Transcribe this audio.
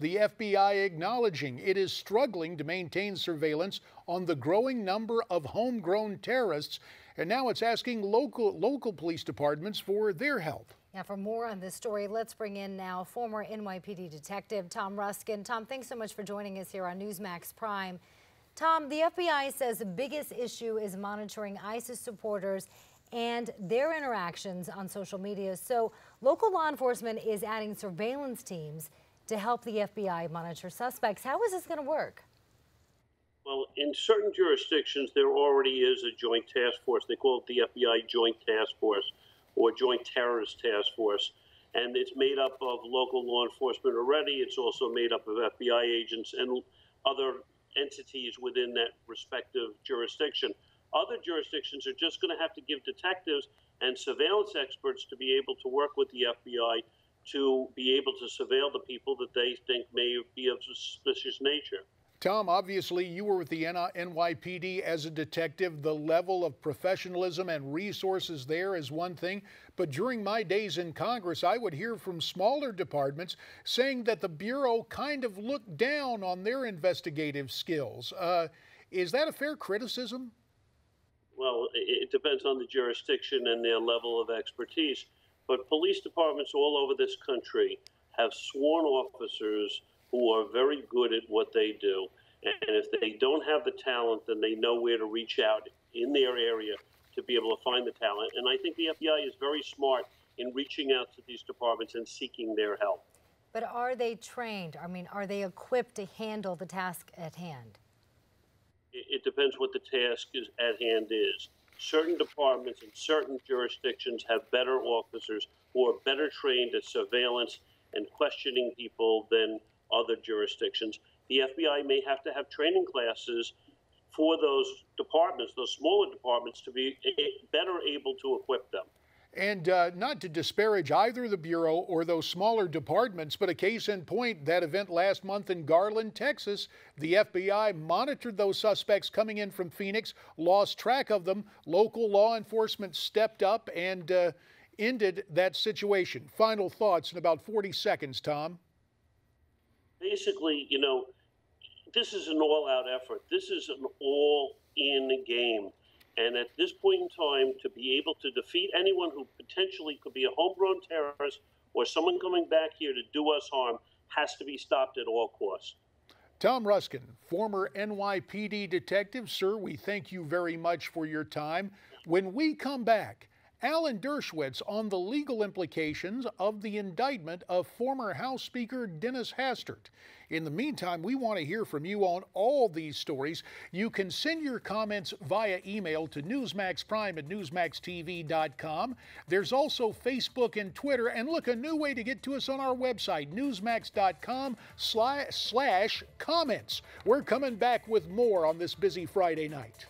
The FBI acknowledging it is struggling to maintain surveillance on the growing number of homegrown terrorists, and now it's asking local police departments for their help. Now, for more on this story, let's bring in now former NYPD detective Tom Ruskin. Tom, thanks so much for joining us here on Newsmax Prime. Tom, the FBI says the biggest issue is monitoring ISIS supporters and their interactions on social media. So local law enforcement is adding surveillance teams to help the FBI monitor suspects. How is this going to work? Well, in certain jurisdictions, there already is a joint task force. They call it the FBI Joint Task Force or Joint Terrorist Task Force. And it's made up of local law enforcement already. It's also made up of FBI agents and other entities within that respective jurisdiction. Other jurisdictions are just going to have to give detectives and surveillance experts to be able to work with the FBI to be able to surveil the people that they think may be of suspicious nature. Tom, obviously you were with the NYPD as a detective. The level of professionalism and resources there is one thing, but during my days in Congress, I would hear from smaller departments saying that the Bureau kind of looked down on their investigative skills. Is that a fair criticism? Well, it depends on the jurisdiction and their level of expertise, but police departments all over this country have sworn officers who are very good at what they do. And if they don't have the talent, then they know where to reach out in their area to be able to find the talent. And I think the FBI is very smart in reaching out to these departments and seeking their help. But are they trained? I mean, are they equipped to handle the task at hand? It depends what the task is at hand is. Certain departments in certain jurisdictions have better officers who are better trained at surveillance and questioning people than other jurisdictions. The FBI may have to have training classes for those departments, those smaller departments, to be better able to equip them. And not to disparage either the Bureau or those smaller departments, but a case in point, that event last month in Garland, Texas, the FBI monitored those suspects coming in from Phoenix, lost track of them. Local law enforcement stepped up and ended that situation. Final thoughts in about 40 seconds, Tom. Basically, this is an all-out effort. This is an all-in game. And at this point in time, to be able to defeat anyone who potentially could be a homegrown terrorist or someone coming back here to do us harm has to be stopped at all costs. Tom Ruskin, former NYPD detective. Sir, we thank you very much for your time. When we come back, Alan Dershowitz on the legal implications of the indictment of former House Speaker Dennis Hastert. In the meantime, we want to hear from you on all these stories. You can send your comments via email to NewsmaxPrime at NewsmaxTV.com. There's also Facebook and Twitter. And look, a new way to get to us on our website, Newsmax.com/comments. We're coming back with more on this busy Friday night.